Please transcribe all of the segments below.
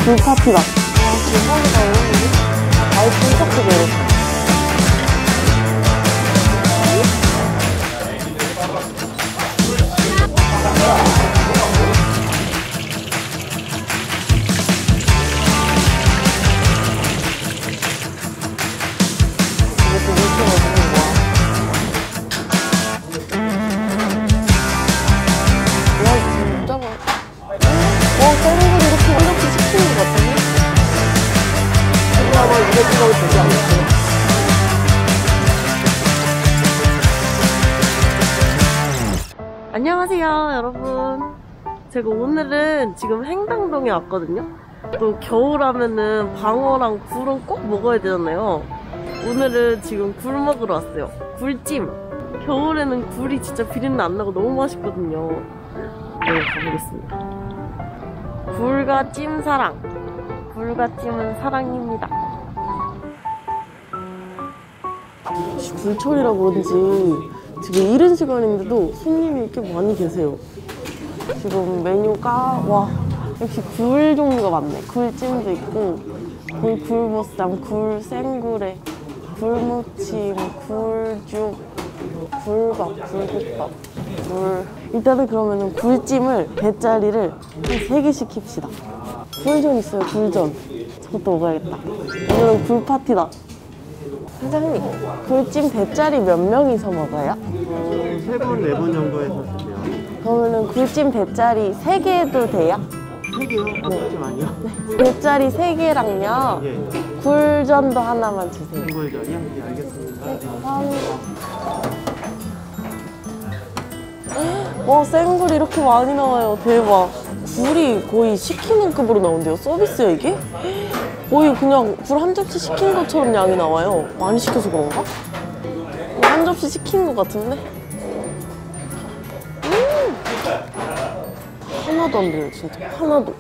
불파티다. 대박이다. 아예 진짜 크게. 안녕하세요 여러분. 제가 오늘은 지금 행당동에 왔거든요. 또 겨울하면은 방어랑 굴은 꼭 먹어야 되잖아요. 오늘은 지금 굴 먹으러 왔어요. 굴찜. 겨울에는 굴이 진짜 비린내 안 나고 너무 맛있거든요. 네, 가보겠습니다. 굴과 찜 사랑. 굴과 찜은 사랑입니다. 굴철이라 그런지 지금 이른 시간인데도 손님이 꽤 많이 계세요. 지금 메뉴가 와 역시 굴 종류가 많네. 굴찜도 있고 굴보쌈, 굴 생굴에, 굴무침, 굴죽, 굴밥, 굴국밥, 굴. 일단은 그러면은 굴찜을 배짜리를 한 3개 시킵시다. 굴전 있어요. 굴전. 저것도 먹어야겠다. 오늘은 굴파티다. 사장님, 굴찜 대짜리 몇 명이서 먹어요? 3분, 4분 정도에서 주세요. 그러면은 굴찜 대짜리 3개도 돼요? 3개요? 네. 좀 아니요? 네. 대짜리 3개랑요. 예. 굴전도 하나만 주세요. 굴전이요? 예, 알겠습니다. 네, 감사합니다. 와, 생굴 이렇게 많이 나와요. 대박. 굴이 거의 시키는 급으로 나온대요. 서비스야, 이게? 거의 그냥 굴 한 접시 시킨 것처럼 양이 나와요. 많이 시켜서 그런가? 한 접시 시킨 것 같은데? 하나도 안 들려요, 진짜. 하나도.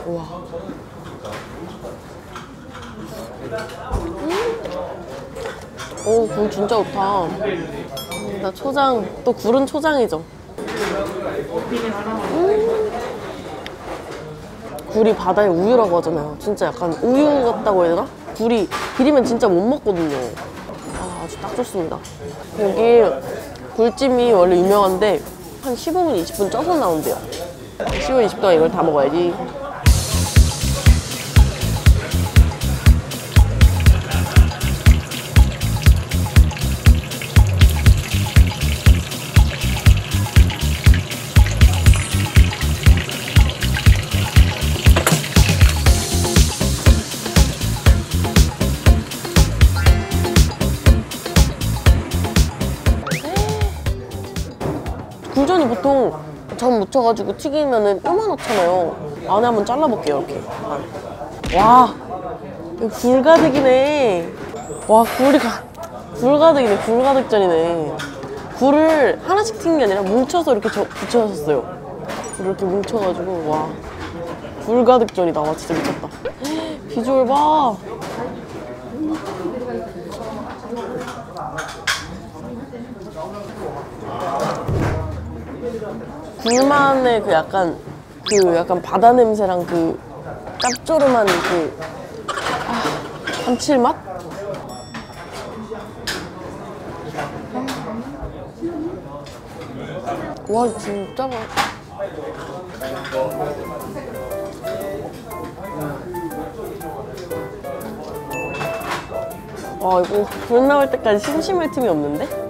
우와. 오, 굴 진짜 좋다. 나 초장, 또 굴은 초장이죠. 굴이 바다의 우유라고 하잖아요. 진짜 약간 우유 같다고 해야 되나? 굴이 비리면 진짜 못 먹거든요. 아, 아주 딱 좋습니다. 여기 굴찜이 원래 유명한데 한 15분, 20분 쪄서 나온대요. 15분, 20분 동안 이걸 다 먹어야지. 굴전이 보통 전 묻혀가지고 튀기면은 요만하잖아요. 안에 한번 잘라볼게요, 이렇게. 와, 이거 굴 가득이네. 와, 굴 가득이네. 굴 가득전이네. 굴을 하나씩 튀긴 게 아니라 뭉쳐서 이렇게 붙여놨었어요. 굴을 이렇게 뭉쳐가지고, 와. 굴 가득전이다. 와, 진짜 미쳤다. 비주얼 봐. 굴만의 그 약간 바다 냄새랑 그 짭조름한 그 감칠맛? 와, 진짜 맛있다. 와, 이거 굴 나올 때까지 심심할 틈이 없는데?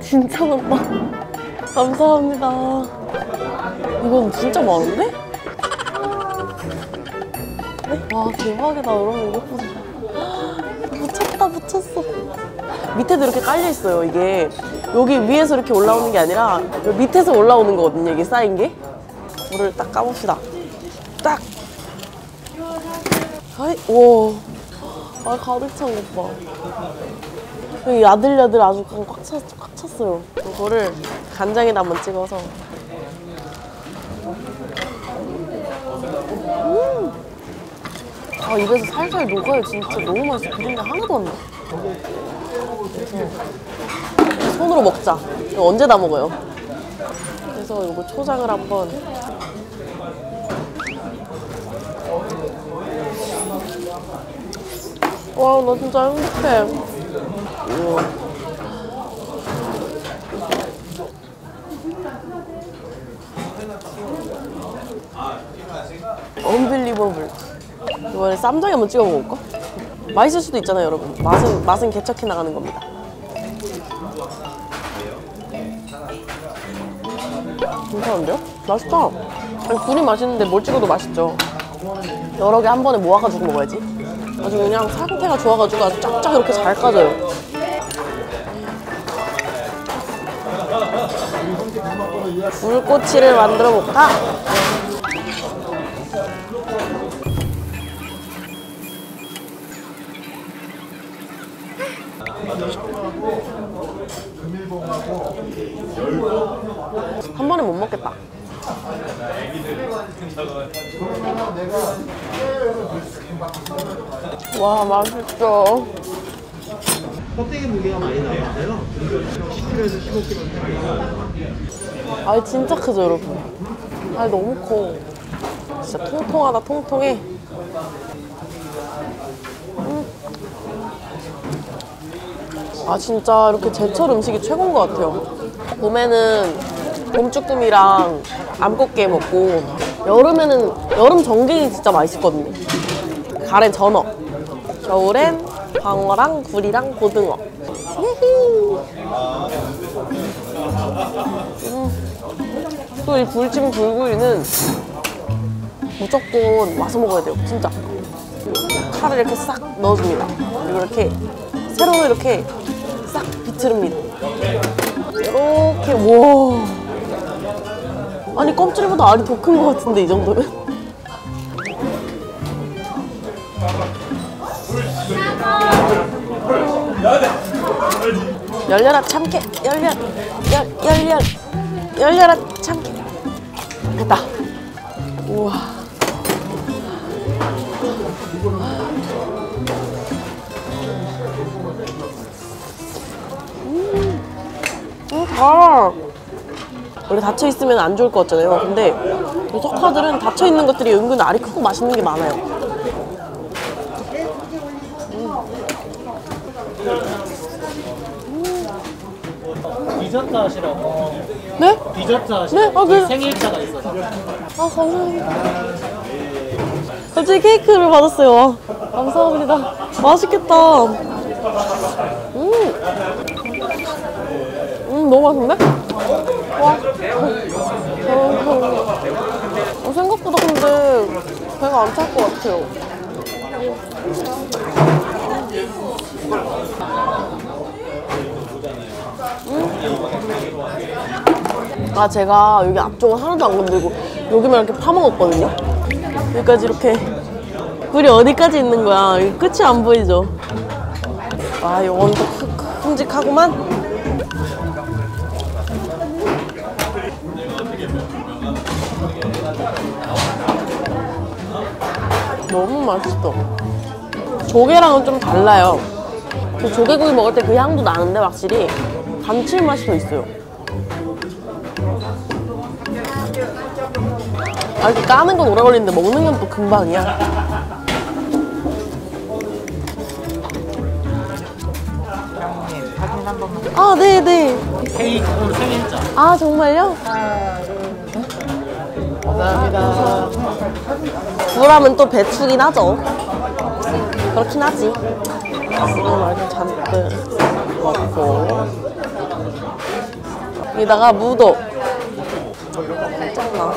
진짜 많다. 감사합니다. 이건 진짜 많은데? 와, 대박이다. 여러분, 이거 보세요. 붙였어. 밑에도 이렇게 깔려있어요. 이게 여기 위에서 이렇게 올라오는 게 아니라 여기 밑에서 올라오는 거거든요. 이게 쌓인 게. 물을 딱 까봅시다. 딱! 아이, 우와. 아, 가득 찬 것 봐. 여기 야들야들 아주 꽉 찼어요. 이거를 간장에다 한번 찍어서. 아, 입에서 살살 녹아요. 진짜 너무 맛있어. 비린내 하나도 안 나. 손으로 먹자. 이거 언제 다 먹어요? 그래서 이거 초장을 한번. 와, 나 진짜 행복해. 우와. 언빌리버블. 이번에 쌈장에 한번 찍어 먹을까? 맛있을 수도 있잖아요, 여러분. 맛은 개척해 나가는 겁니다. 괜찮은데요? 맛있다. 아니, 굴이 맛있는데 뭘 찍어도 맛있죠. 여러 개 한 번에 모아가지고 먹어야지. 아주 그냥 상태가 좋아가지고 아주 쫙쫙 이렇게 잘 까져요. 굴꼬치를 만들어 볼까? 한 번에 못 먹겠다. 와, 맛있어. 껍데기 무게가 많이 나왔어요. 10kg에서 15kg. 알 진짜 크죠, 여러분? 알 너무 커. 진짜 통통하다, 통통해. 아, 진짜 이렇게 제철 음식이 최고인 것 같아요. 봄에는 봄쭈꾸미랑 암꽃게 먹고, 여름에는 여름 전갱이 진짜 맛있거든요. 가을엔 전어, 겨울엔 방어랑 굴이랑 고등어. 또 이 불찜 불구이는 무조건 와서 먹어야 돼요, 진짜. 칼을 이렇게 싹 넣어줍니다. 그리고 이렇게 세로로 이렇게 싹 비틀입니다. 이렇게. 와, 아니 껍질보다 알이 더 큰 것 같은데, 이 정도면? 열려라 참깨, 열려라 참깨. 됐다. 우와. 아, 원래 닫혀 있으면 안 좋을 것 같잖아요. 근데 이 석화들은 닫혀 있는 것들이 은근 알이 크고 맛있는 게 많아요. 디저트 하시라고. 네? 디저트 네? 하시라고. 아, 그래요? 생일차가 있어서. 아, 감사합니다. 갑자기 케이크를 받았어요. 감사합니다. 맛있겠다. 너무 맛있는데? 와. 생각보다 근데 배가 안 찰 것 같아요. 아, 제가 여기 앞쪽은 하나도 안 건들고 여기만 이렇게 파먹었거든요. 여기까지 이렇게 굴이 어디까지 있는 거야. 여기 끝이 안 보이죠. 아, 이건 또 큼직하구만. 너무 맛있어. 조개랑은 좀 달라요. 그 조개구이 먹을 때 그 향도 나는데 확실히 감칠맛이 더 있어요. 아, 이렇게 까는 건 오래 걸리는데 먹는 건 또 금방이야. 사진 한 번만. 아, 네네. 케이크 오늘 생일자. 아, 정말요? 감사합니다. 굴하면 또 배추긴 하죠. 그렇긴 하지. 이렇게 잔뜩 넣고 여기다가 무도. 짱나.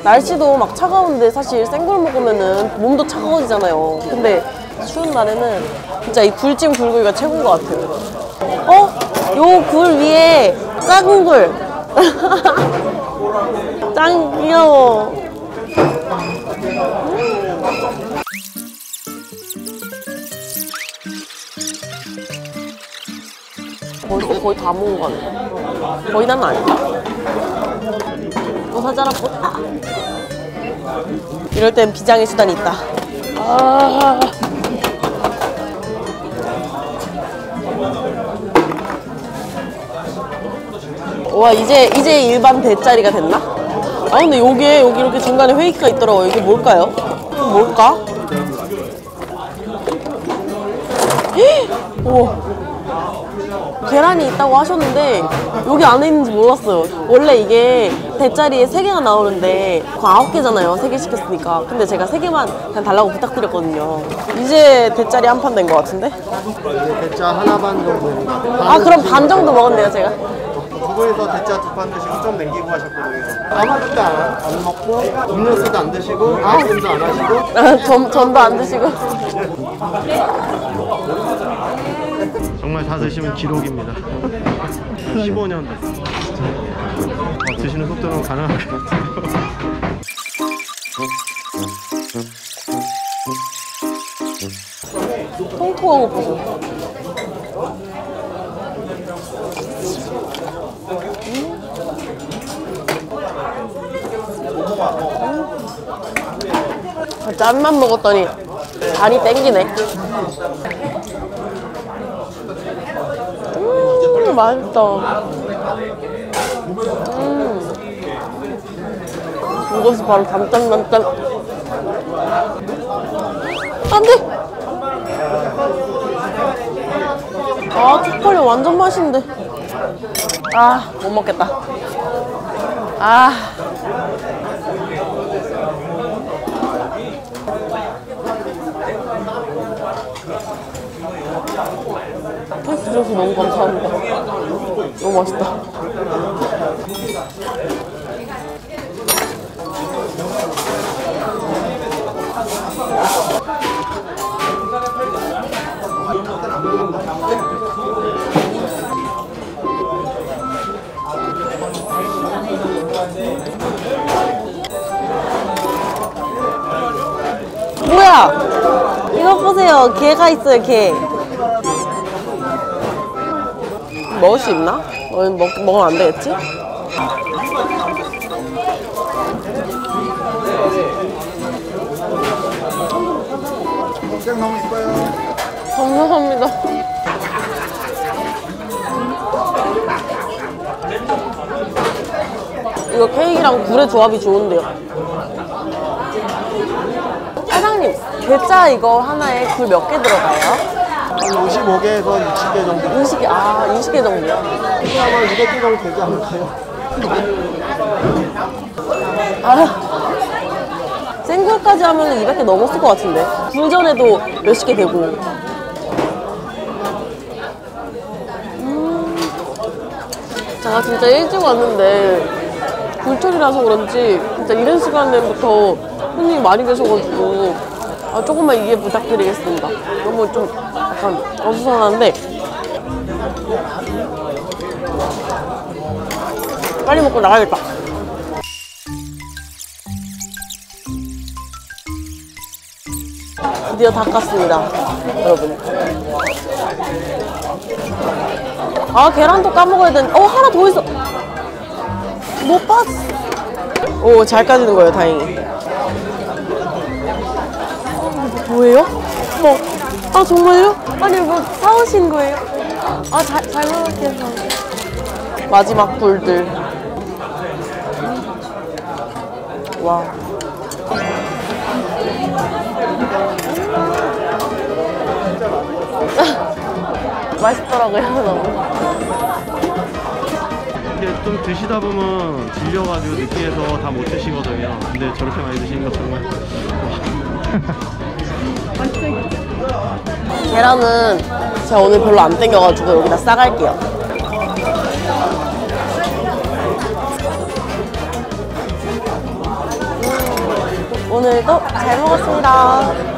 날씨도 막 차가운데 사실 생굴 먹으면은 몸도 차가워지잖아요. 근데 추운 날에는 진짜 이 굴찜 굴구이가 최고인 것 같아요. 요 굴 위에 작은 굴. 짱 귀여워. 거의 다 먹은 거 같네. 거의 다는 아니다. 또 사자라 뽀다. 이럴 땐 비장의 수단이 있다. 아. 와, 이제 일반 대짜리가 됐나? 아, 근데 여기 이렇게 중간에 회의가 있더라고요. 이게 뭘까요? 뭘까? 우와. 계란이 있다고 하셨는데 여기 안에 있는지 몰랐어요. 원래 이게 대짜리에 3개가 나오는데 그거 9개잖아요. 3개 시켰으니까. 근데 제가 3개만 그냥 달라고 부탁드렸거든요. 이제 대짜리 한 판 된 것 같은데? 대짜 하나 반 정도. 아, 그럼 반 정도 먹었네요, 제가. 두 분이서 대짜 2판 드시고 좀 남기고 하셨거든요. 아무것도 안 먹고 음료수도 안 드시고 아이스도 안 하시고 전도 안 드시고. 정말 다 드시면 기록입니다. 15년 됐어요. 드시는 속도는 가능할 것 같아요. 통통한 거 보세요. 짠만 먹었더니 간이 땡기네. 맛있다. 이것이 바로 단짠단짠. 안 돼! 아, 초콜릿 완전 맛있는데. 아, 못 먹겠다. 아. 해주셔서 너무 감사합니다. 너무 맛있다. 뭐야? 이거 보세요. 개가 있어요, 개. 먹을 수 있나? 먹으면 안 되겠지? 고생 너무 이뻐요. 감사합니다. 이거 케이크랑 굴의 조합이 좋은데요. 사장님, 대짜 이거 하나에 굴 몇 개 들어가요? 한 55개에서 60개 정도. 20개 정도요? 이게 아마 200개 정도 되지 않을까요? 생굴까지 하면 200개 넘었을 것 같은데. 굴전에도 몇십 개 되고. 제가 진짜 일찍 왔는데 굴철이라서 그런지 진짜 이른 시간부터 손님이 많이 계셔가지고 조금만 이해 부탁드리겠습니다. 너무 좀 약간 어수선한데 빨리 먹고 나가야겠다. 드디어 다 깠습니다, 여러분. 아, 계란도 까먹어야 되는데 하나 더 있어. 못 봤어. 오, 잘 까지는 거예요, 다행히. 뭐예요? 아, 정말요? 아니, 뭐 사오신 거예요? 아, 잘 먹을게요. 마지막 굴들. 와. 맛있더라고요, 너무. 이게 좀 드시다 보면 질려가지고 느끼해서 다 못 드시거든요. 근데 저렇게 많이 드시는 거 정말. 계란은 제가 오늘 별로 안 땡겨가지고 여기다 싸갈게요. 오늘도 잘 먹었습니다.